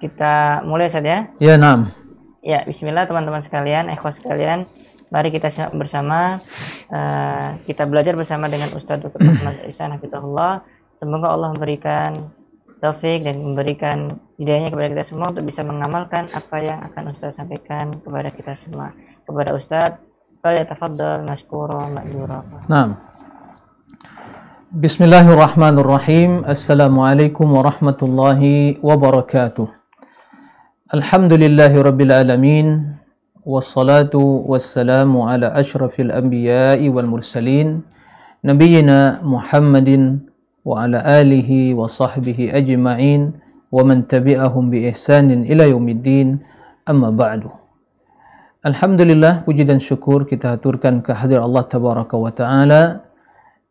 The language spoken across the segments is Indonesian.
Kita mulai saja ya. Ya, naam. Ya, bismillah teman-teman sekalian, ikhwas sekalian. Mari kita bersama kita belajar bersama dengan Ustaz Dr. Ahmad Ihsan Hafizahullah. Semoga Allah memberikan taufik dan memberikan hidayahnya kepada kita semua untuk bisa mengamalkan apa yang akan Ustaz sampaikan kepada kita semua. Kepada Ustaz, falyatafaddal mashkuran ma'jura. Naam. Bismillahirrahmanirrahim. Assalamualaikum warahmatullahi wabarakatuh. Alhamdulillahi rabbil alamin. Wassalatu wassalamu ala ashrafil anbiya'i wal mursalin nabiyyina Muhammadin wa ala alihi wa sahbihi ajma'in wa man tabi'ahum bi ihsanin ila yaumiddin, amma ba'du. Alhamdulillah, puji dan syukur kita haturkan kehadirat Allah tabaraka wa ta'ala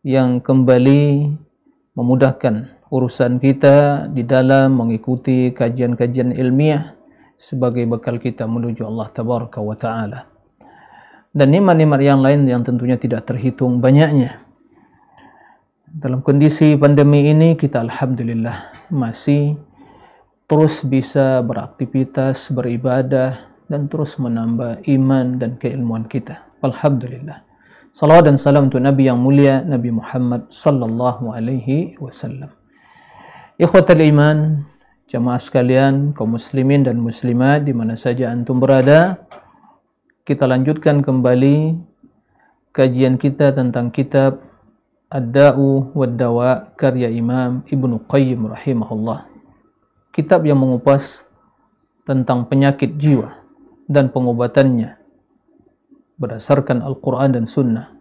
yang kembali memudahkan urusan kita di dalam mengikuti kajian-kajian ilmiah sebagai bekal kita menuju Allah tabaraka wa ta'ala. Dan nikmat-nikmat yang lain yang tentunya tidak terhitung banyaknya. Dalam kondisi pandemi ini kita alhamdulillah masih terus bisa beraktivitas, beribadah dan terus menambah iman dan keilmuan kita. Alhamdulillah. Salawat dan salam untuk Nabi yang mulia, Nabi Muhammad sallallahu alaihi wasallam. Ikhwatal iman, jamaah sekalian, kaum muslimin dan muslimat di mana saja antum berada, kita lanjutkan kembali kajian kita tentang kitab Ad-Da'u wad-Dawa karya Imam Ibnu Qayyim rahimahullah. Kitab yang mengupas tentang penyakit jiwa dan pengobatannya berdasarkan Al-Quran dan Sunnah.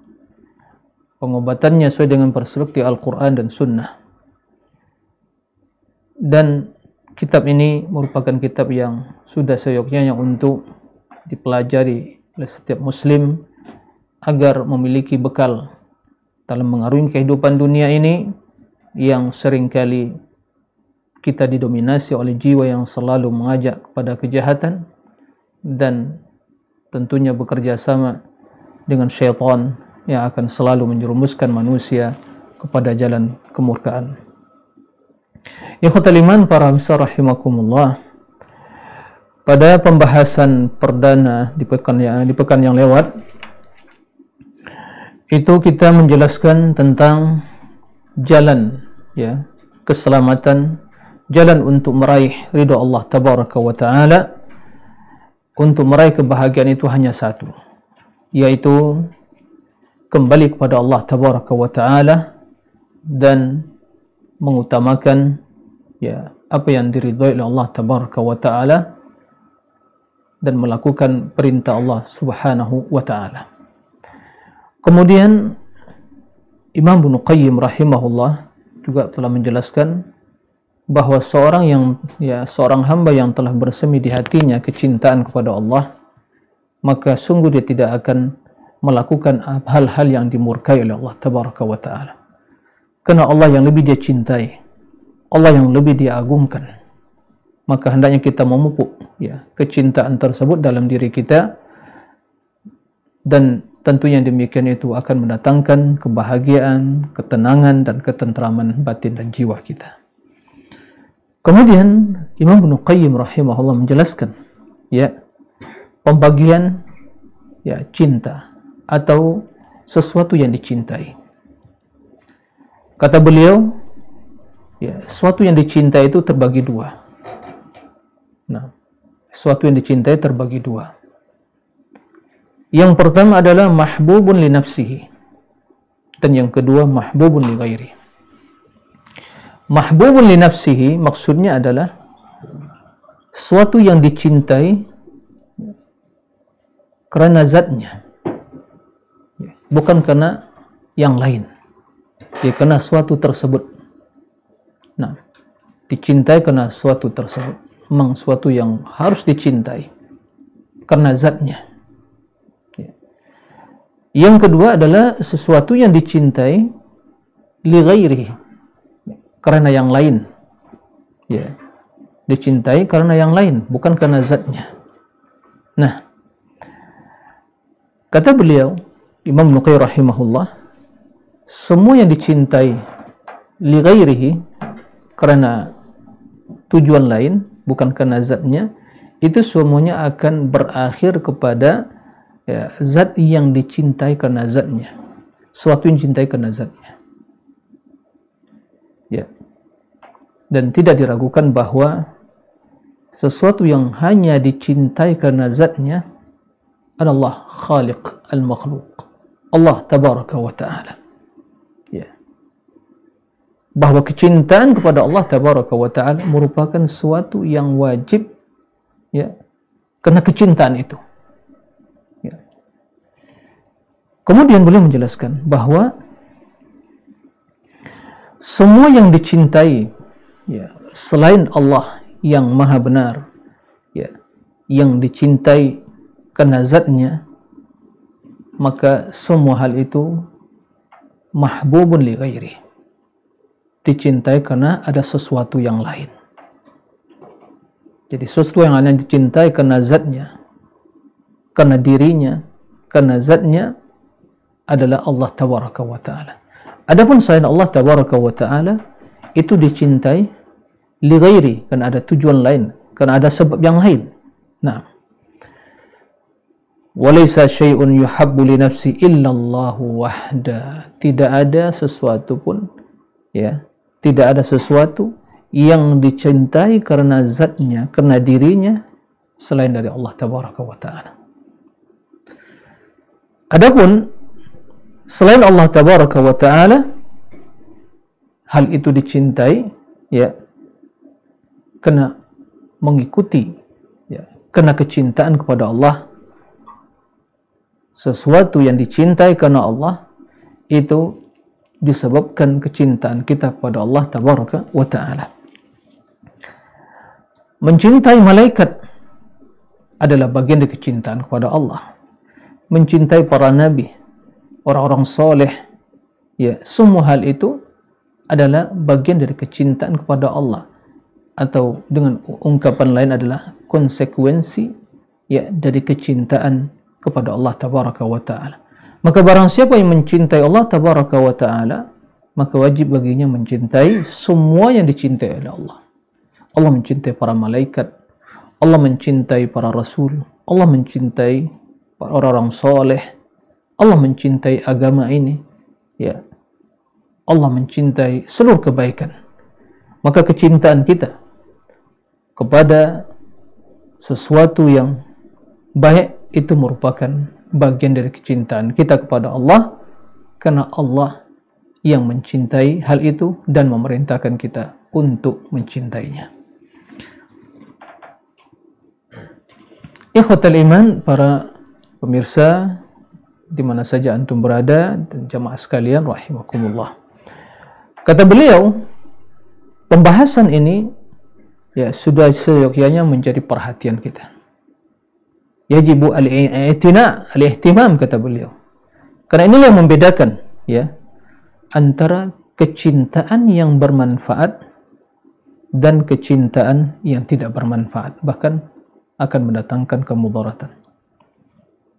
Pengobatannya sesuai dengan perspektif Al-Quran dan Sunnah. Dan kitab ini merupakan kitab yang sudah seyogyanya untuk dipelajari oleh setiap muslim agar memiliki bekal dalam mengarungi kehidupan dunia ini yang seringkali kita didominasi oleh jiwa yang selalu mengajak kepada kejahatan dan tentunya bekerja sama dengan syaitan yang akan selalu menjerumuskan manusia kepada jalan kemurkaan. Ikhwatal iman, para pemirsa rahimakumullah. Pada pembahasan perdana di pekan yang lewat itu kita menjelaskan tentang jalan ya, keselamatan, jalan untuk meraih ridha Allah tabaraka wa taala. Untuk meraih kebahagiaan itu hanya satu, yaitu kembali kepada Allah tabaraka wa taala dan mengutamakan ya apa yang diridhai oleh Allah tabaraka wa taala dan melakukan perintah Allah subhanahu wa taala. Kemudian Imam Ibnu Qayyim rahimahullah juga telah menjelaskan bahwa seorang hamba yang telah bersemi di hatinya kecintaan kepada Allah, maka sungguh dia tidak akan melakukan hal-hal yang dimurkai oleh Allah tabaraka wa taala. Karena Allah yang lebih dia cintai, Allah yang lebih dia agungkan, maka hendaknya kita memupuk ya kecintaan tersebut dalam diri kita, dan tentunya demikian itu akan mendatangkan kebahagiaan, ketenangan dan ketentraman batin dan jiwa kita. Kemudian Imam Ibnu Qayyim rahimahullah menjelaskan ya pembagian ya cinta atau sesuatu yang dicintai. Kata beliau, ya, sesuatu yang dicintai itu terbagi dua. Nah, sesuatu yang dicintai terbagi dua. Yang pertama adalah mahbubun li nafsihi, dan yang kedua mahbubun li ghairi. Mahbubun li nafsihi maksudnya adalah sesuatu yang dicintai karena zatnya, bukan karena yang lain. Ya, karena suatu tersebut. Nah, dicintai karena suatu tersebut. Memang suatu yang harus dicintai karena zatnya. Ya. Yang kedua adalah sesuatu yang dicintai li ghairihi, karena yang lain. Ya. Dicintai karena yang lain, bukan karena zatnya. Nah, kata beliau Imam Ibnu Qayyim rahimahullah, semua yang dicintai li ghairihi karena tujuan lain bukan karena zatnya, itu semuanya akan berakhir kepada ya, zat yang dicintai karena zatnya, suatu yang dicintai karena zatnya. Ya. Dan tidak diragukan bahwa sesuatu yang hanya dicintai karena zatnya adalah Khaliq al-Makhluq, Allah Tabaraka wa Ta'ala. Ya. Bahwa kecintaan kepada Allah Tabaraka wa Ta'ala merupakan sesuatu yang wajib, ya, karena kecintaan itu. Ya. Kemudian beliau menjelaskan bahwa semua yang dicintai, ya, selain Allah yang maha benar, ya, yang dicintai karena zatnya, maka semua hal itu mahbubun li ghairi, dicintai karena ada sesuatu yang lain. Jadi sesuatu yang hanya dicintai karena zatnya, karena dirinya, karena zatnya adalah Allah Tabaraka wa Ta'ala. Adapun selain Allah Tabaraka wa Ta'ala itu dicintai li ghairi, karena ada tujuan lain, karena ada sebab yang lain. Nah, walaysa syai'un yuhabbu li nafsi illa Allahu wahda. Tidak ada sesuatu pun, ya, tidak ada sesuatu yang dicintai karena zatnya, karena dirinya selain dari Allah Tabaraka wa Ta'ala. Adapun selain Allah Tabaraka wa Ta'ala, hal itu dicintai, ya, kena mengikuti, ya, kena kecintaan kepada Allah. Sesuatu yang dicintai karena Allah itu disebabkan kecintaan kita kepada Allah Tabaraka wa Ta'ala. Mencintai malaikat adalah bagian dari kecintaan kepada Allah. Mencintai para nabi, orang-orang soleh, ya, semua hal itu adalah bagian dari kecintaan kepada Allah, atau dengan ungkapan lain adalah konsekuensi, ya, dari kecintaan kepada Allah Tabaraka wa Ta'ala. Maka barang siapa yang mencintai Allah Tabaraka wa Ta'ala, maka wajib baginya mencintai semua yang dicintai oleh Allah. Allah mencintai para malaikat, Allah mencintai para rasul, Allah mencintai para orang-orang soleh, Allah mencintai agama ini, ya, Allah mencintai seluruh kebaikan. Maka kecintaan kita kepada sesuatu yang baik itu merupakan bagian dari kecintaan kita kepada Allah, karena Allah yang mencintai hal itu dan memerintahkan kita untuk mencintainya. Ikhwatal iman, para pemirsa di mana saja antum berada dan jamaah sekalian rahimakumullah. Kata beliau, pembahasan ini, ya, sudah seyogyanya menjadi perhatian kita. Yajibu al-i'tina, al-ihtimam, kata beliau. Karena inilah yang membedakan, ya, antara kecintaan yang bermanfaat dan kecintaan yang tidak bermanfaat, bahkan akan mendatangkan kemudaratan.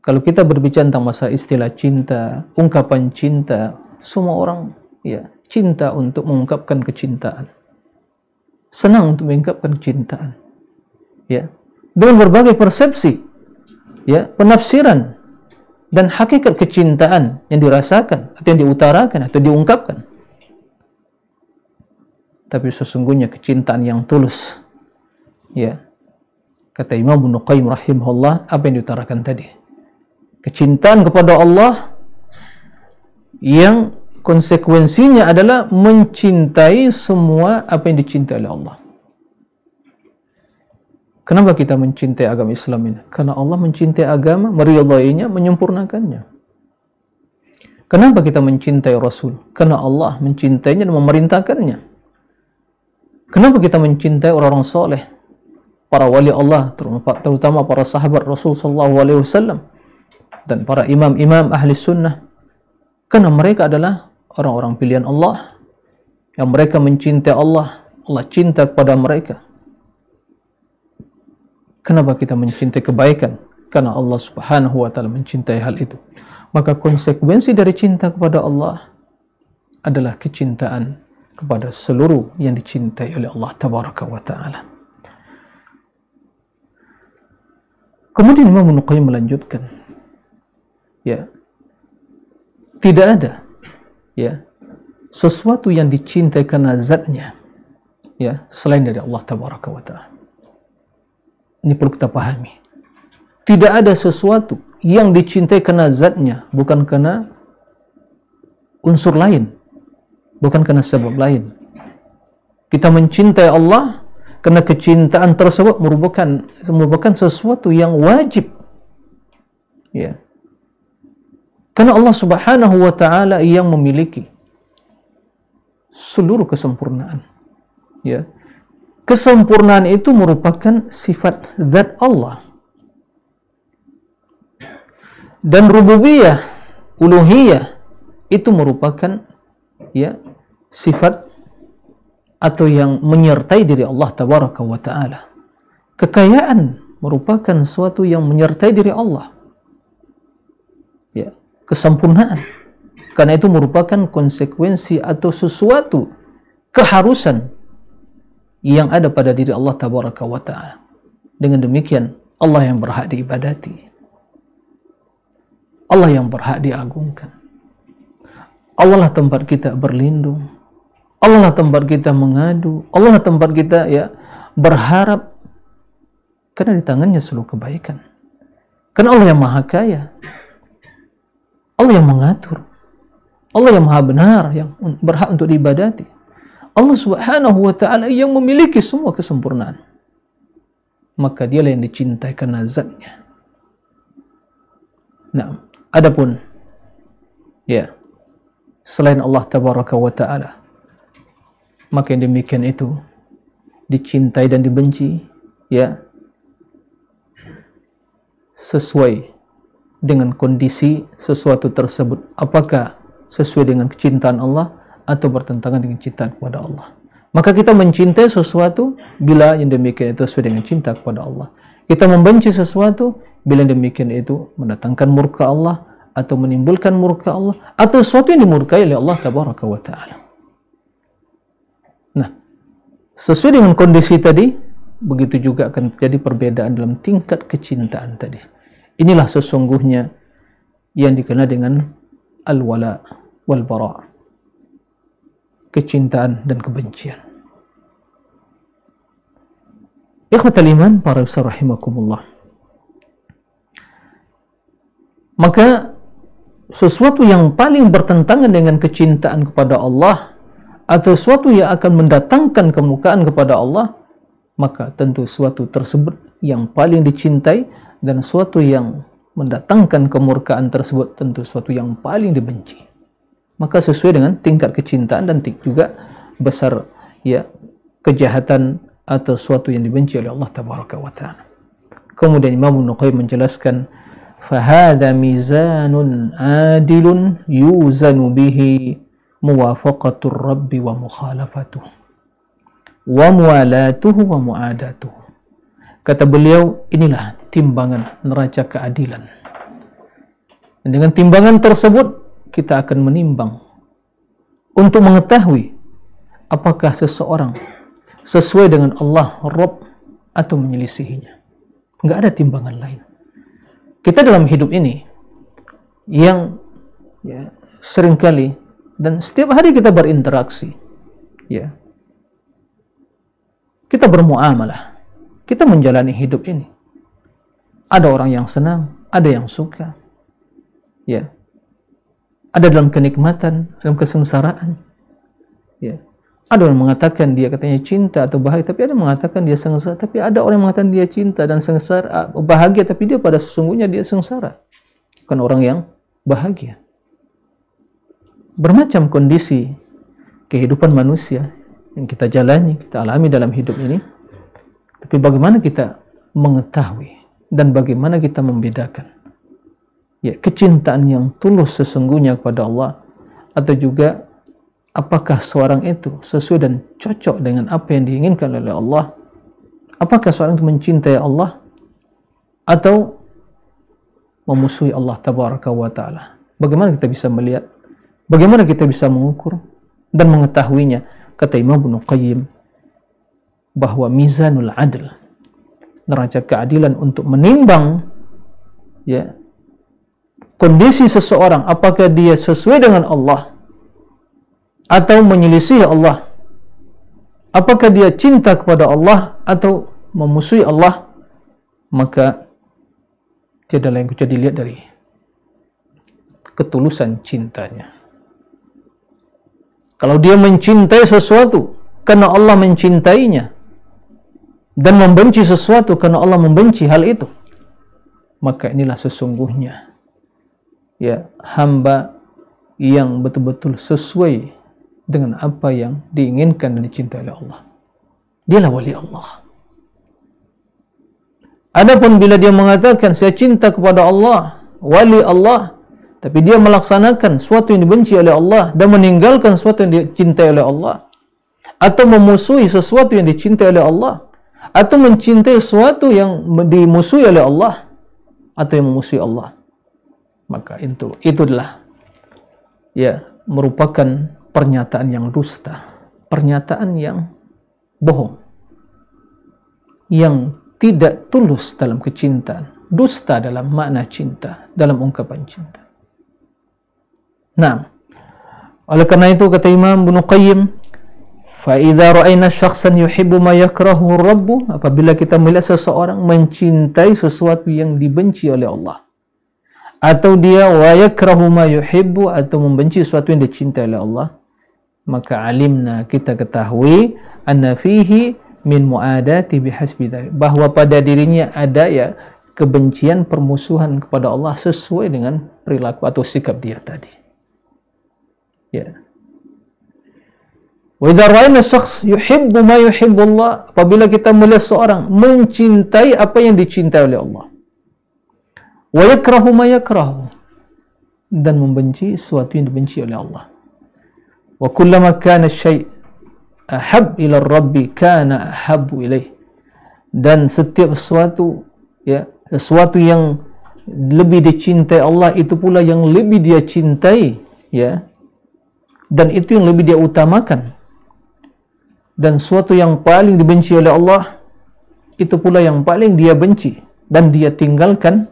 Kalau kita berbicara tentang masalah istilah cinta, ungkapan cinta, semua orang, ya, cinta untuk mengungkapkan kecintaan, senang untuk mengungkapkan kecintaan, ya, dengan berbagai persepsi, ya, penafsiran dan hakikat kecintaan yang dirasakan atau yang diutarakan atau diungkapkan. Tapi sesungguhnya kecintaan yang tulus, ya, kata Imam Ibnu Qayyim rahimahullah, apa yang diutarakan tadi, kecintaan kepada Allah yang konsekuensinya adalah mencintai semua apa yang dicintai oleh Allah. Kenapa kita mencintai agama Islam ini? Karena Allah mencintai agama, meridainya, menyempurnakannya. Kenapa kita mencintai Rasul? Karena Allah mencintainya dan memerintahkannya. Kenapa kita mencintai orang-orang soleh, para wali Allah, terutama para sahabat Rasul sallallahu alaihi wasallam dan para imam-imam ahli sunnah? Karena mereka adalah orang-orang pilihan Allah yang mereka mencintai Allah, Allah cinta kepada mereka. Kenapa kita mencintai kebaikan? Karena Allah Subhanahu wa Ta'ala mencintai hal itu. Maka konsekuensi dari cinta kepada Allah adalah kecintaan kepada seluruh yang dicintai oleh Allah Tabaraka wa Ta'ala. Kemudian Imam Ibnu Qayyim melanjutkan, ya, tidak ada, ya, sesuatu yang dicintai karena zatnya, ya, selain dari Allah Tabaraka wa Ta'ala. Ini perlu kita pahami. Tidak ada sesuatu yang dicintai karena zatnya, bukan karena unsur lain, bukan karena sebab lain. Kita mencintai Allah karena kecintaan tersebut merupakan sesuatu yang wajib, ya. Karena Allah Subhanahu wa Ta'ala yang memiliki seluruh kesempurnaan, ya. Kesempurnaan itu merupakan sifat zat Allah. Dan rububiyah, uluhiyah itu merupakan, ya, sifat atau yang menyertai diri Allah Tabaraka wa Ta'ala. Kekayaan merupakan sesuatu yang menyertai diri Allah, ya, kesempurnaan. Karena itu merupakan konsekuensi atau sesuatu keharusan yang ada pada diri Allah Tabaraka wa Ta'ala. Dengan demikian Allah yang berhak diibadati, Allah yang berhak diagungkan. Allah lah tempat kita berlindung, Allah lah tempat kita mengadu, Allah lah tempat kita, ya, berharap, karena di tangannya seluruh kebaikan. Karena Allah yang maha kaya, Allah yang mengatur, Allah yang maha benar, yang berhak untuk diibadati. Allah Subhanahu wa Ta'ala yang memiliki semua kesempurnaan. Maka dialah yang dicintai karena zatnya. Nah, adapun, ya, selain Allah Tabaraka wa Ta'ala, maka yang demikian itu dicintai dan dibenci, ya, sesuai dengan kondisi sesuatu tersebut. Apakah sesuai dengan kecintaan Allah atau bertentangan dengan cinta kepada Allah. Maka kita mencintai sesuatu bila yang demikian itu sesuai dengan cinta kepada Allah. Kita membenci sesuatu bila yang demikian itu mendatangkan murka Allah atau menimbulkan murka Allah atau sesuatu yang dimurkai oleh Allah Tabaraka wa Ta'ala. Nah, sesuai dengan kondisi tadi, begitu juga akan terjadi perbedaan dalam tingkat kecintaan tadi. Inilah sesungguhnya yang dikenal dengan al-wala wal bara', kecintaan dan kebencian. Ikhwatal iman, para ustaz rahimakumullah. Maka sesuatu yang paling bertentangan dengan kecintaan kepada Allah atau sesuatu yang akan mendatangkan kemurkaan kepada Allah, maka tentu sesuatu tersebut yang paling dicintai, dan sesuatu yang mendatangkan kemurkaan tersebut tentu sesuatu yang paling dibenci. Maka sesuai dengan tingkat kecintaan dan juga besar, ya, kejahatan atau sesuatu yang dibenci oleh Allah Tabaraka wa Ta'ala. Kemudian Imam Ibnu Qayyim menjelaskan, fahadha mizanun adilun yuzanu bihi muwafaqatur rabbi wa mukhalafatuh wa muwalatuhu wa muadatuhu. Kata beliau, inilah timbangan neraca keadilan. Dan dengan timbangan tersebut kita akan menimbang untuk mengetahui apakah seseorang sesuai dengan Allah Rabb atau menyelisihinya. Enggak ada timbangan lain. Kita dalam hidup ini yang, ya, seringkali dan setiap hari kita berinteraksi, ya, kita bermuamalah, kita menjalani hidup ini. Ada orang yang senang, ada yang suka, ya, ada dalam kenikmatan, dalam kesengsaraan, ya. Ada orang mengatakan dia katanya cinta atau bahagia, tapi ada yang mengatakan dia sengsara. Tapi ada orang yang mengatakan dia cinta dan sengsara, bahagia, tapi dia pada sesungguhnya dia sengsara, bukan orang yang bahagia. Bermacam kondisi kehidupan manusia yang kita jalani, kita alami dalam hidup ini. Tapi bagaimana kita mengetahui dan bagaimana kita membedakan, ya, kecintaan yang tulus sesungguhnya kepada Allah, atau juga apakah seorang itu sesuai dan cocok dengan apa yang diinginkan oleh Allah? Apakah seorang itu mencintai Allah atau memusuhi Allah Tabaraka wa Ta'ala? Bagaimana kita bisa melihat? Bagaimana kita bisa mengukur dan mengetahuinya? Kata Imam Ibnu Qayyim bahwa mizanul adl, neraca keadilan untuk menimbang ya kondisi seseorang, apakah dia sesuai dengan Allah atau menyelisih Allah, apakah dia cinta kepada Allah atau memusuhi Allah, maka tiada lain kecuali dilihat dari ketulusan cintanya. Kalau dia mencintai sesuatu karena Allah mencintainya dan membenci sesuatu karena Allah membenci hal itu, maka inilah sesungguhnya ya hamba yang betul-betul sesuai dengan apa yang diinginkan dan dicintai oleh Allah. Dialah wali Allah. Adapun bila dia mengatakan saya cinta kepada Allah, wali Allah, tapi dia melaksanakan sesuatu yang dibenci oleh Allah dan meninggalkan sesuatu yang dicintai oleh Allah, atau memusuhi sesuatu yang dicintai oleh Allah, atau mencintai sesuatu yang dimusuhi oleh Allah, atau yang memusuhi Allah, maka itu adalah ya merupakan pernyataan yang dusta, pernyataan yang bohong, yang tidak tulus dalam kecintaan, dusta dalam makna cinta, dalam ungkapan cinta. Nah, oleh karena itu kata Imam Ibnu Qayyim, fa idza ra'ayna syakhsan yuhibbu ma yakrahu rabbuh, apabila kita melihat seseorang mencintai sesuatu yang dibenci oleh Allah, atau dia wa yakrahu ma yuhibbu, atau membenci sesuatu yang dicintai oleh Allah, maka alimna, kita ketahui, anna fihi min muadati bihasbi dzalik, bahwa pada dirinya ada ya kebencian, permusuhan kepada Allah sesuai dengan perilaku atau sikap dia tadi. Ya. Wa idza ra'ayna syakhs yuhibbu ma yuhibbu Allah, apabila kita melihat seorang mencintai apa yang dicintai oleh Allah, wa yakrahu ma yakrahu, dan membenci sesuatu yang dibenci oleh Allah. Wa kullama kana syai' ahab ila rabbi kana ahabbu ilaih, dan setiap sesuatu ya sesuatu yang lebih dicintai Allah itu pula yang lebih dia cintai ya, dan itu yang lebih dia utamakan, dan sesuatu yang paling dibenci oleh Allah itu pula yang paling dia benci dan dia tinggalkan.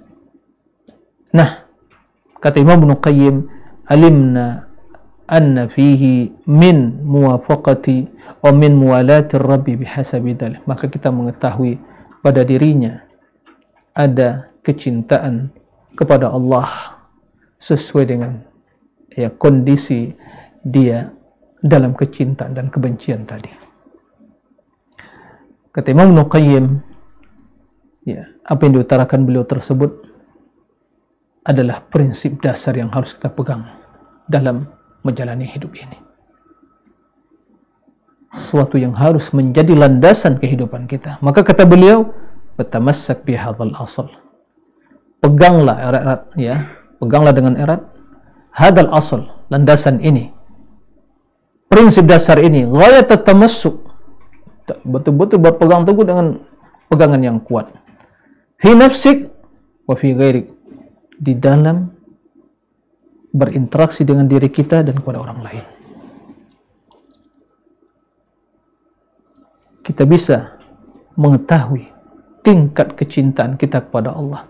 Nah, kata Imam Ibnu Qayyim, alimna anna fihi min muwafaqati wa min muwalati rabbi bihasabi dzalik, maka kita mengetahui pada dirinya ada kecintaan kepada Allah sesuai dengan ya kondisi dia dalam kecintaan dan kebencian tadi. Kata Imam Ibnu Qayyim, ya, apa yang diutarakan beliau tersebut adalah prinsip dasar yang harus kita pegang dalam menjalani hidup ini. Sesuatu yang harus menjadi landasan kehidupan kita. Maka kata beliau, "Tamassak bihadzal asal." Peganglah erat, ya, peganglah dengan erat hadzal asal, landasan ini. Prinsip dasar ini, ghayat tamassuk, betul-betul berpegang teguh dengan pegangan yang kuat. Fi nafsik wa fi ghairik, di dalam berinteraksi dengan diri kita dan kepada orang lain. Kita bisa mengetahui tingkat kecintaan kita kepada Allah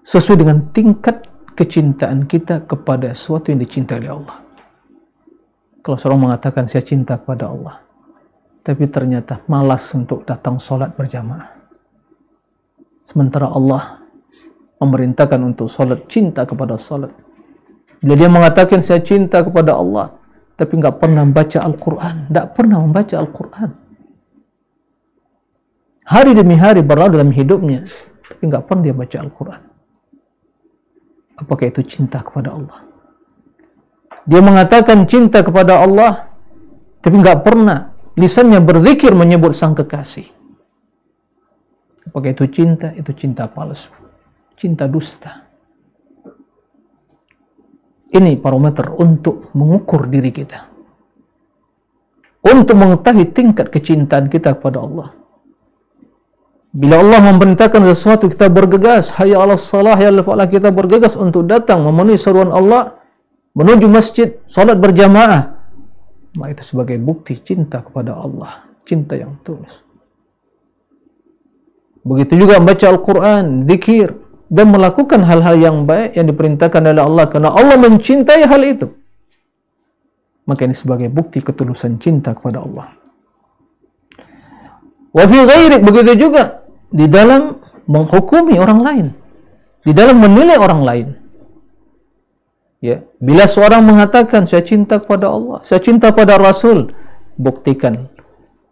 sesuai dengan tingkat kecintaan kita kepada sesuatu yang dicintai oleh Allah. Kalau seorang mengatakan saya cinta kepada Allah, tapi ternyata malas untuk datang sholat berjamaah, sementara Allah memerintahkan untuk sholat, cinta kepada sholat. Bila dia mengatakan saya cinta kepada Allah, tapi nggak pernah membaca Al-Quran, nggak pernah membaca Al-Quran, hari demi hari berlalu dalam hidupnya, tapi nggak pernah dia baca Al-Quran, apakah itu cinta kepada Allah? Dia mengatakan cinta kepada Allah, tapi nggak pernah lisannya berzikir menyebut sang kekasih, apakah itu cinta? Itu cinta palsu, cinta dusta. Ini parameter untuk mengukur diri kita, untuk mengetahui tingkat kecintaan kita kepada Allah. Bila Allah memerintahkan sesuatu, kita bergegas, hayya 'alas shalah, hayya 'alal falah, kita bergegas untuk datang memenuhi seruan Allah, menuju masjid, salat berjamaah, maka itu sebagai bukti cinta kepada Allah, cinta yang tulus. Begitu juga membaca Al-Quran, zikir, dan melakukan hal-hal yang baik yang diperintahkan oleh Allah karena Allah mencintai hal itu. Maka ini sebagai bukti ketulusan cinta kepada Allah. Wa fi ghairik, begitu juga di dalam menghukumi orang lain, di dalam menilai orang lain. Ya, bila seorang mengatakan saya cinta kepada Allah, saya cinta pada Rasul, buktikan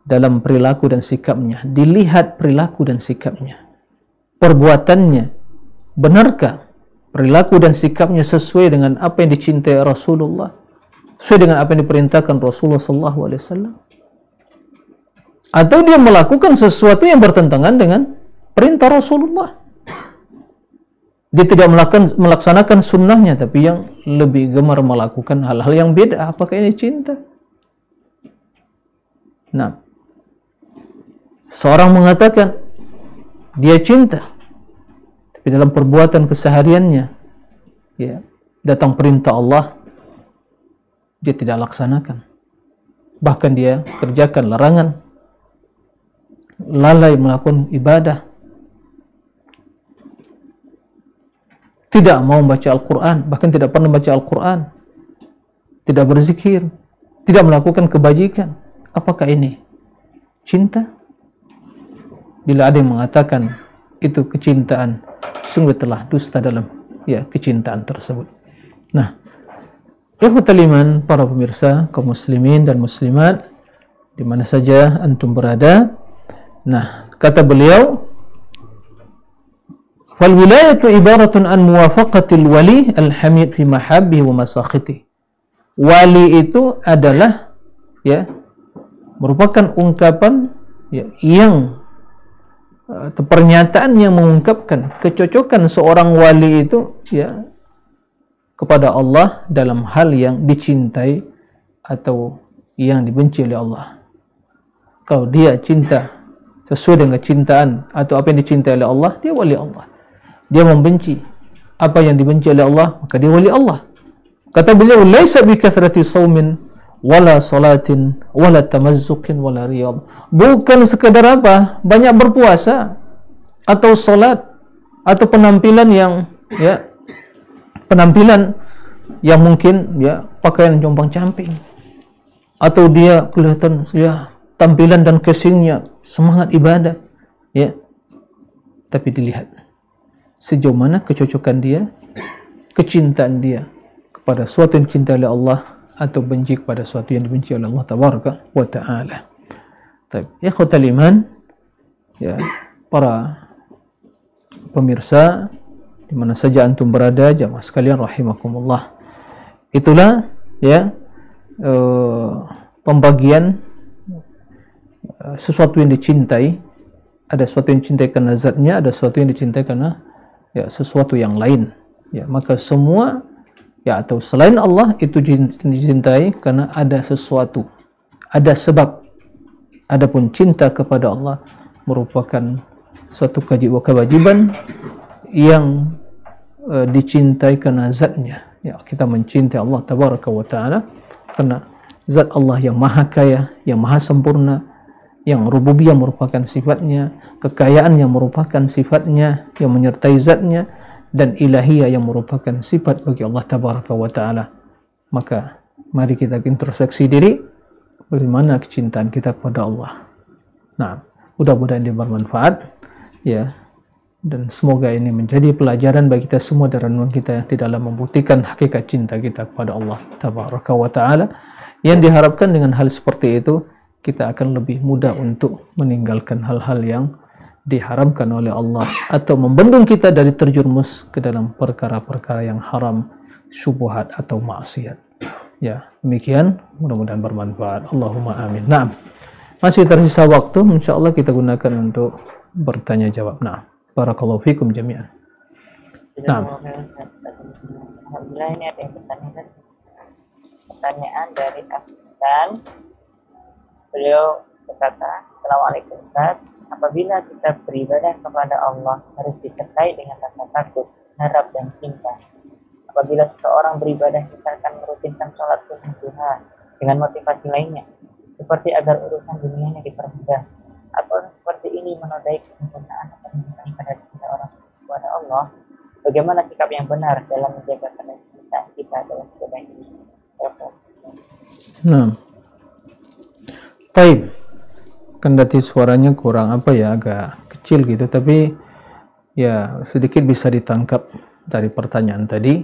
dalam perilaku dan sikapnya, dilihat perilaku dan sikapnya, perbuatannya, benarkah perilaku dan sikapnya sesuai dengan apa yang dicintai Rasulullah, sesuai dengan apa yang diperintahkan Rasulullah SAW, atau dia melakukan sesuatu yang bertentangan dengan perintah Rasulullah. Dia tidak melaksanakan sunnahnya, tapi yang lebih gemar melakukan hal-hal yang beda. Apakah ini cinta? Nah, seorang mengatakan dia cinta, tapi dalam perbuatan kesehariannya, ya, datang perintah Allah, dia tidak laksanakan. Bahkan dia kerjakan larangan, lalai melakukan ibadah, tidak mau membaca Al-Quran, bahkan tidak pernah membaca Al-Quran, tidak berzikir, tidak melakukan kebajikan. Apakah ini cinta? Bila ada yang mengatakan itu kecintaan, sungguh telah dusta dalam kecintaan tersebut. Nah, ikhwatal iman, para pemirsa, kaum muslimin dan muslimat di mana saja antum berada. Nah, kata beliau, fal wilayatu ibaratun an muwafaqatil wali al-hamid fi mahabbihi wa masakhitihi. Wali itu adalah merupakan ungkapan yang atau pernyataan yang mengungkapkan kecocokan seorang wali itu kepada Allah dalam hal yang dicintai atau yang dibenci oleh Allah. Kalau dia cinta sesuai dengan kecintaan atau apa yang dicintai oleh Allah, dia wali Allah. Dia membenci apa yang dibenci oleh Allah, maka dia wali Allah. Kata beliau, laisa bi kathrati saumin wala salatin wala tamazzuqin wala riyad. Bukan sekadar banyak berpuasa atau salat atau penampilan yang mungkin pakaian jompang-camping, atau dia kelihatan tampilan dan casingnya semangat ibadah, tapi dilihat sejauh mana kecocokan dia, kecintaan dia kepada suatu yang dicintai oleh Allah atau benci kepada suatu yang dibenci oleh Allah tabaraka wa ta'ala. Ikhwatal iman, para pemirsa di mana saja antum berada, jamaah sekalian rahimakumullah. Itulah pembagian sesuatu yang dicintai. Ada sesuatu yang dicintai karena zatnya, ada sesuatu yang dicintai karena sesuatu yang lain. Maka semua atau selain Allah itu dicintai karena ada sesuatu, ada sebab. Adapun cinta kepada Allah merupakan suatu kewajiban yang dicintai karena zatnya. Kita mencintai Allah tabaraka wa ta'ala karena zat Allah yang maha kaya, yang maha sempurna, yang rububiyah merupakan sifatnya, kekayaan yang merupakan sifatnya, yang menyertai zatnya, dan ilahiyah yang merupakan sifat bagi Allah tabaraka wa ta'ala. Maka mari kita introspeksi diri, bagaimana kecintaan kita kepada Allah. Nah, mudah-mudahan ini bermanfaat dan semoga ini menjadi pelajaran bagi kita semua dan renungan kita di dalam membuktikan hakikat cinta kita kepada Allah tabaraka wa ta'ala. Yang diharapkan dengan hal seperti itu, kita akan lebih mudah untuk meninggalkan hal-hal yang diharamkan oleh Allah atau membendung kita dari terjerumus ke dalam perkara-perkara yang haram, syubhat atau maksiat. Demikian, mudah-mudahan bermanfaat. Allahumma amin. Nah, masih tersisa waktu, insyaallah kita gunakan untuk bertanya jawab. Nah, barakallahu fikum jami'an. Nah, alhamdulillah ini ada yang pertanyaan dari Afgan. Beliau berkata, Assalamualaikum Ustaz, apabila kita beribadah kepada Allah harus disertai dengan rasa takut, harap dan cinta. Apabila seseorang beribadah misalkan merutinkan sholat sunnah duha dengan motivasi lainnya, seperti agar urusan dunianya dipermudah, atau seperti ini menodai kesempurnaan atau Allah, bagaimana sikap yang benar dalam menjaga kecintaan kita dalam kehidupan ini? Nah, taib. Kendati suaranya kurang agak kecil gitu, tapi ya sedikit bisa ditangkap dari pertanyaan tadi.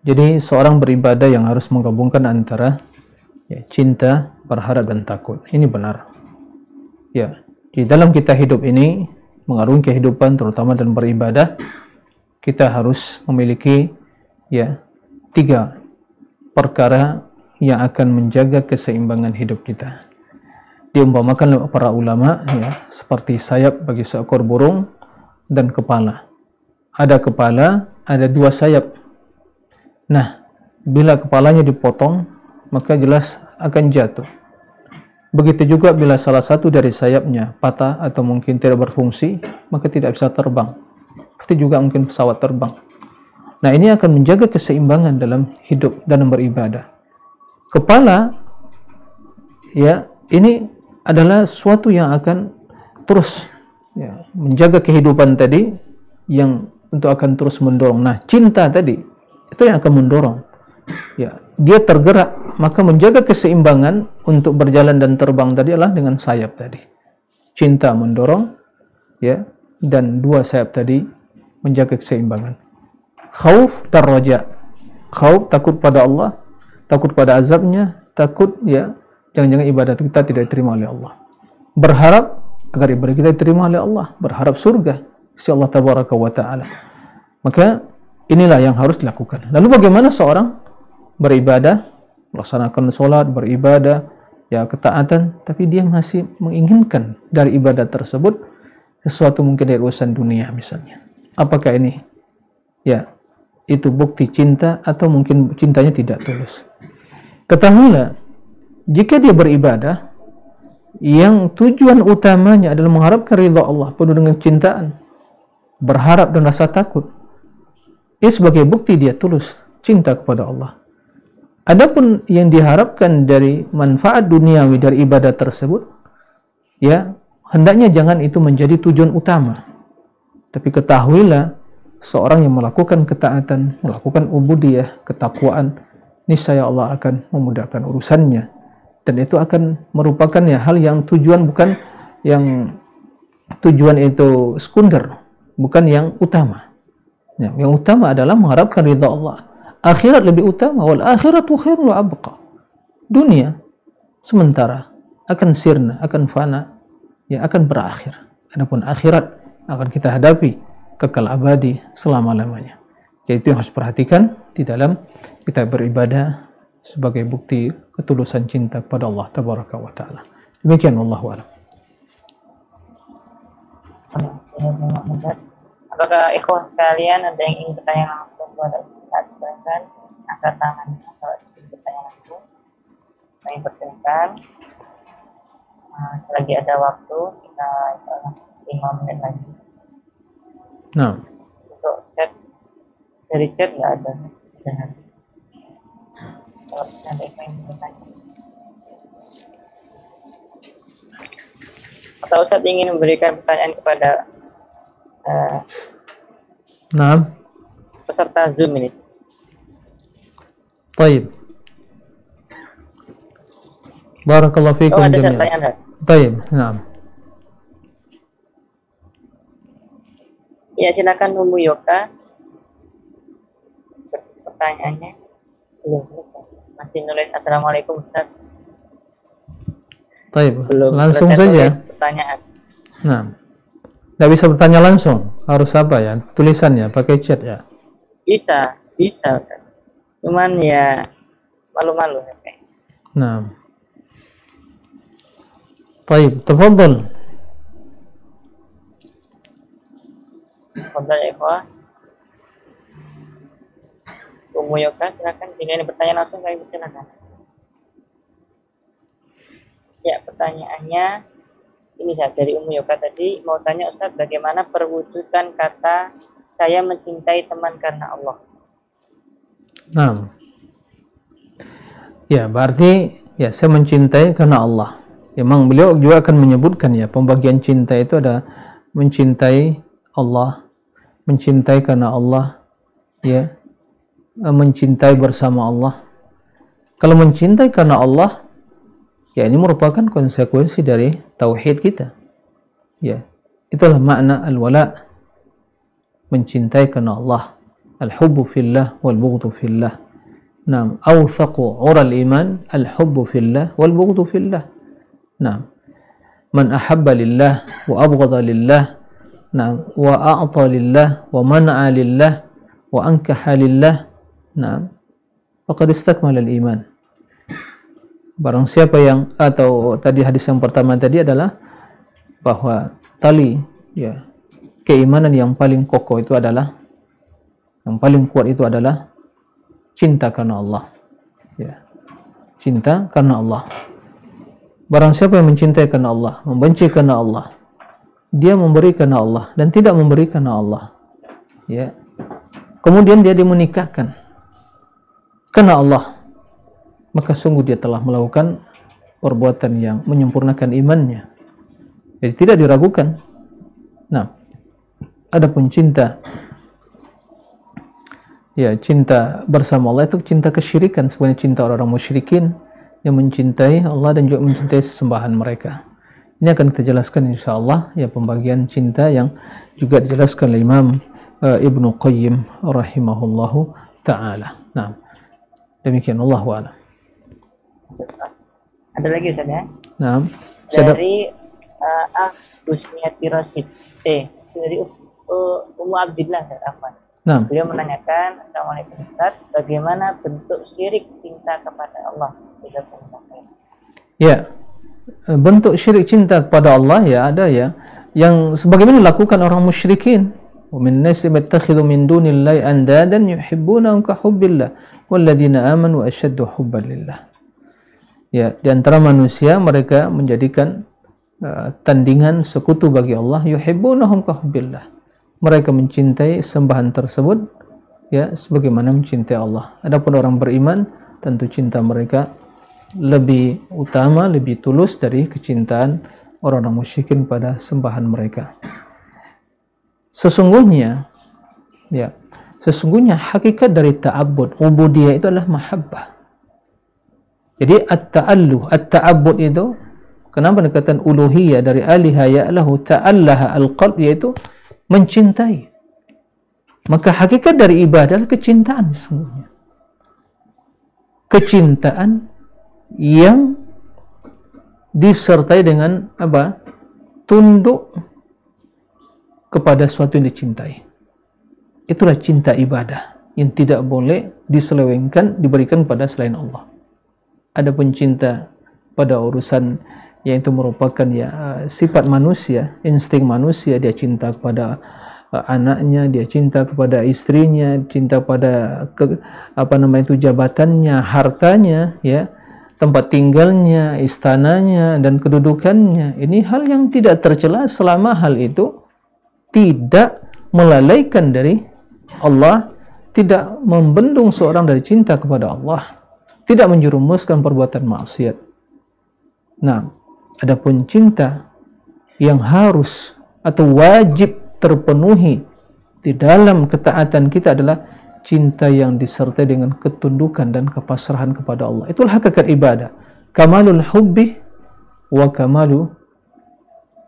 Jadi seorang beribadah yang harus menggabungkan antara cinta, berharap dan takut. Ini benar. Ya, di dalam kita hidup ini, mengarungi kehidupan terutama dalam beribadah, kita harus memiliki 3 perkara yang akan menjaga keseimbangan hidup kita. Diumpamakan oleh para ulama seperti sayap bagi seekor burung dan kepala. Ada kepala, ada 2 sayap. Nah, bila kepalanya dipotong, maka jelas akan jatuh. Begitu juga bila salah satu dari sayapnya patah atau mungkin tidak berfungsi, maka tidak bisa terbang. Seperti juga mungkin pesawat terbang. Nah, ini akan menjaga keseimbangan dalam hidup dan beribadah. Kepala, ini adalah suatu yang akan terus menjaga kehidupan tadi, yang untuk akan terus mendorong. Nah, cinta tadi, itu yang akan mendorong. Dia tergerak, maka menjaga keseimbangan untuk berjalan dan terbang tadi adalah dengan sayap tadi. Cinta mendorong, dan 2 sayap tadi menjaga keseimbangan. Khauf dan raja. Khauf, takut pada Allah, takut pada azabnya, takut jangan-jangan ibadat kita tidak diterima oleh Allah. Berharap agar ibadah kita diterima oleh Allah, berharap surga si Allah tabaraka wa taala. Maka inilah yang harus dilakukan. Lalu bagaimana seorang beribadah, melaksanakan sholat, beribadah, ketaatan, tapi dia masih menginginkan dari ibadah tersebut sesuatu mungkin dari urusan dunia misalnya. Apakah ini itu bukti cinta atau mungkin cintanya tidak tulus? Ketahuilah, jika dia beribadah yang tujuan utamanya adalah mengharapkan ridha Allah penuh dengan cintaan, berharap dan rasa takut, ini sebagai bukti dia tulus cinta kepada Allah. Adapun yang diharapkan dari manfaat duniawi dari ibadah tersebut, hendaknya jangan itu menjadi tujuan utama. Tapi ketahuilah, seorang yang melakukan ketaatan, melakukan ubudiyah, ketakwaan, niscaya Allah akan memudahkan urusannya. Dan itu akan merupakan hal yang tujuan, bukan yang tujuan itu sekunder, bukan yang utama. Yang utama adalah mengharapkan ridha Allah. Akhirat lebih utama. Wal akhiratu khairun wa abqa. Dunia sementara, akan sirna, akan fana, akan berakhir. Adapun akhirat akan kita hadapi kekal abadi selama-lamanya. Jadi itu yang harus perhatikan di dalam kita beribadah sebagai bukti ketulusan cinta kepada Allah tabaraka wa taala. Demikian, wallahu a'lam. Apakah ikhwah sekalian ada yang ingin bertanya langsung kepada Ustaz? Silakan angkat tangan kalau ingin bertanya langsung. Kami persilakan. Selagi ada waktu, kita 5 menit lagi. Nah, untuk chat, dari chat nggak ada. Kalau ada yang bertanya, atau Ustaz ingin memberikan pertanyaan kepada peserta Zoom ini. Taib. Barakallahu fiikum jami'an. Taib. Naam. Ya, silakan Umu Yoka. Pertanyaannya belum masih nulis assalamualaikum Ustaz. Taib. Belum Langsung saja. Pertanyaan. Nah, tidak bisa bertanya langsung. Harus apa ya? Tulisannya pakai chat ya? Bisa. Ustaz. Cuman ya malu-malu. Nah. Taib. Tafadhal. Tafadhal ya ikhwah. Umu Yoka, silakan. Jika ini pertanyaan langsung, kami silakan. Ya, pertanyaannya ini dari Umu Yoka tadi, mau tanya Ustaz, bagaimana perwujudan kata saya mencintai teman karena Allah? Nah, ya berarti saya mencintai karena Allah. Memang beliau juga akan menyebutkan pembagian cinta itu ada mencintai Allah, mencintai karena Allah, ya, mencintai bersama Allah. Kalau mencintai karena Allah, ya ini merupakan konsekuensi dari tauhid kita. Ya, itulah makna al-wala, mencintai karena Allah. Al-hubbu fillah wal bughdu fillah. Naam, awthaqu 'ural iman al-hubbu fillah wal bughdu fillah. Naam. Man ahabba lillah wa abghada lillah, naam, wa a'ta lillah wa man'a lillah wa ankaha lillah, naam, faqad istakmala al-iman. Barang siapa yang, atau tadi hadis yang pertama tadi adalah bahwa tali, ya, keimanan yang paling kokoh itu adalah, yang paling kuat itu adalah cinta karena Allah, ya, cinta karena Allah. Barang siapa yang mencintai karena Allah, membenci karena Allah, dia memberi karena Allah dan tidak memberi karena Allah, ya, kemudian dia menikahkan karena Allah, maka sungguh dia telah melakukan perbuatan yang menyempurnakan imannya. Jadi tidak diragukan. Nah, adapun cinta, ya, cinta bersama Allah itu cinta kesyirikan, sebenarnya cinta orang-orang musyrikin yang mencintai Allah dan juga mencintai sesembahan mereka. Ini akan kita jelaskan insyaallah, ya, pembagian cinta yang juga dijelaskan oleh Imam Ibnu Qayyim rahimahullahu taala. Nah, demikian, Allahu a'lam. Ada lagi Ustaz ya? Nah, dari Husniati Rosid dari Ummu Abdillah Ustaz. nah, Beliau menanyakan, Assalamualaikum Ustaz, bagaimana bentuk syirik cinta kepada Allah? ya, bentuk syirik cinta kepada Allah, ya, ada, ya, yang sebagaimana dilakukan orang musyrikin. Wa min nasi mattakhidhu min dunillahi andadan yuhibbunahum ka hubbillah walladzina amanu ashaddu hubban lillah. Ya, di antara manusia mereka menjadikan tandingan sekutu bagi Allah, yuhibbunahum ka hubbillah. Mereka mencintai sembahan tersebut, ya, sebagaimana mencintai Allah. Adapun orang beriman, tentu cinta mereka lebih utama, lebih tulus dari kecintaan orang-orang musyrikin pada sembahan mereka. Sesungguhnya, ya, sesungguhnya hakikat dari ta'abbud, ubudiyah itu adalah mahabbah. Jadi at-ta'alluh, at-ta'abbud itu, kenapa dikatakan uluhiyah dari aliha ya'lahu ta'allaha al-qalb, yaitu mencintai. Maka hakikat dari ibadah adalah kecintaan sesungguhnya. Kecintaan yang disertai dengan apa? Tunduk kepada sesuatu yang dicintai. Itulah cinta ibadah yang tidak boleh diselewengkan, diberikan pada selain Allah. Adapun cinta pada urusan yang itu merupakan, ya, sifat manusia, insting manusia, dia cinta kepada anaknya, dia cinta kepada istrinya, cinta pada jabatannya, hartanya, ya, tempat tinggalnya, istananya, dan kedudukannya. Ini hal yang tidak tercela selama hal itu tidak melalaikan dari Allah, tidak membendung seorang dari cinta kepada Allah, tidak menjerumuskan perbuatan maksiat. Nah, adapun cinta yang harus atau wajib terpenuhi di dalam ketaatan kita adalah cinta yang disertai dengan ketundukan dan kepasrahan kepada Allah. Itulah hakikat ibadah. Kamalul hubbi wa kamalu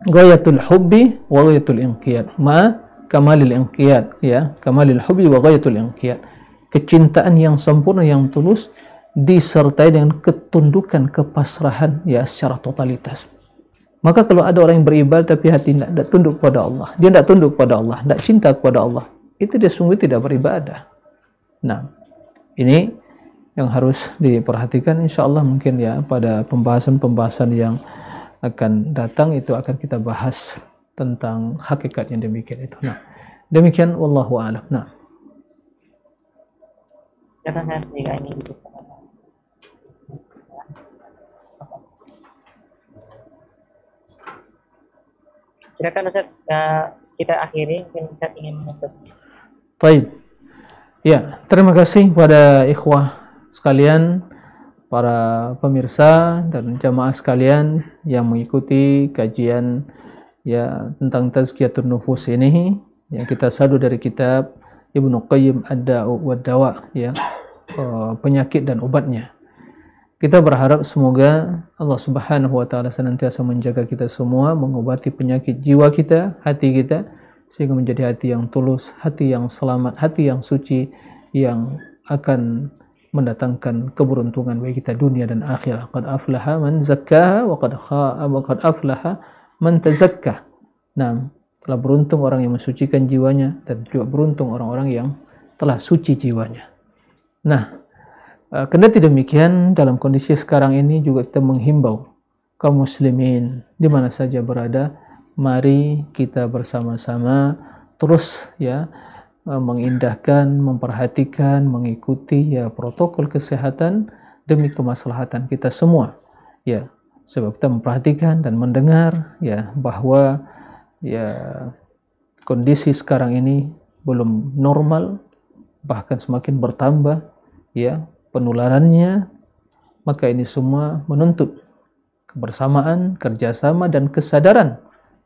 ghayatul hubbi wa ghayatul inqiyad. Ma kamalil inqiyad, ya, kamalil hubbi wa ghayatul inqiyad. Kecintaan yang sempurna, yang tulus, disertai dengan ketundukan, kepasrahan, ya, secara totalitas. Maka kalau ada orang yang beribadah tapi hati tidak tunduk kepada Allah, dia tidak tunduk kepada Allah, tidak cinta kepada Allah, itu dia sungguh tidak beribadah. Nah, ini yang harus diperhatikan. Insya Allah mungkin, ya, pada pembahasan-pembahasan yang akan datang itu akan kita bahas tentang hakikat yang demikian itu. Nah, demikian, wallahu a'lam. Nah, jika ini gitu. Silakan Ustaz, kita akhiri, mungkin Ustaz ingin menutup. Baik. Ya, terima kasih kepada ikhwah sekalian, para pemirsa dan jamaah sekalian yang mengikuti kajian, ya, tentang tazkiyatun nufus ini. yang kita sadu dari kitab Ibnu Qayyim Ad-Da'u wad-Dawa, ya, penyakit dan obatnya. Kita berharap semoga Allah Subhanahu wa taala senantiasa menjaga kita semua, mengobati penyakit jiwa kita, hati kita, sehingga menjadi hati yang tulus, hati yang selamat, hati yang suci, yang akan mendatangkan keberuntungan bagi kita dunia dan akhirat. Qad aflaha man zakkaha wa qad aflaha man tazakka. Nah, telah beruntung orang yang mensucikan jiwanya, dan juga beruntung orang-orang yang telah suci jiwanya. Nah, kendati demikian, dalam kondisi sekarang ini juga kita menghimbau kaum muslimin di mana saja berada, mari kita bersama-sama terus, ya, mengindahkan, memperhatikan, mengikuti, ya, protokol kesehatan demi kemaslahatan kita semua, ya, sebab kita memperhatikan dan mendengar, ya, bahwa, ya, kondisi sekarang ini belum normal, bahkan semakin bertambah, ya, penularannya. Maka ini semua menuntut kebersamaan, kerjasama, dan kesadaran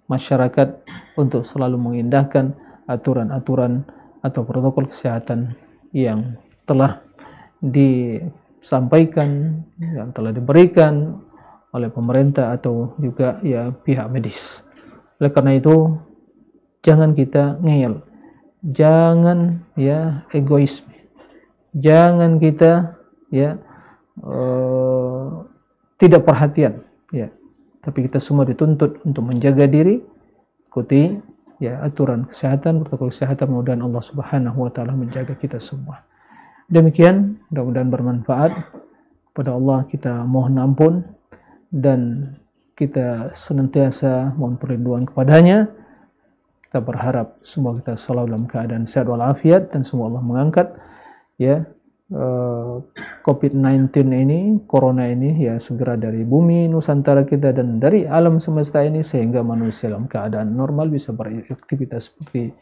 masyarakat untuk selalu mengindahkan aturan-aturan atau protokol kesehatan yang telah disampaikan, yang telah diberikan oleh pemerintah atau juga, ya, pihak medis. Oleh karena itu, jangan kita ngeyel, jangan, ya, egois, jangan kita, ya, tidak perhatian, ya, tapi kita semua dituntut untuk menjaga diri, ikuti, ya, aturan kesehatan, protokol kesehatan. Mudah-mudahan Allah Subhanahu wa taala menjaga kita semua. Demikian, mudah-mudahan bermanfaat. Kepada Allah kita mohon ampun dan kita senantiasa mohon perlindungan kepadanya. Kita berharap semua kita selalu dalam keadaan sehat walafiat, dan semua Allah mengangkat, ya, COVID-19 ini, corona ini, ya, segera dari bumi Nusantara kita dan dari alam semesta ini, sehingga manusia dalam keadaan normal bisa beraktivitas seperti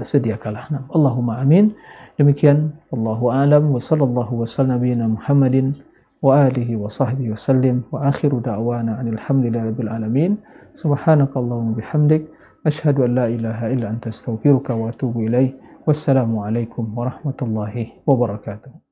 sedia kala. Nah, Allahumma amin. Demikian, wallahu a'lam, wa sallallahu wa sallam nabiyina Muhammadin wa alihi wa sahbihi wa sallim, wa akhiru da'wana alhamdulillahi alamin. Subhanakallahumma bihamdik, asyhadu an la ilaha illa anta astaghfiruka wa atubu ilaik. Wassalamualaikum warahmatullahi wabarakatuh.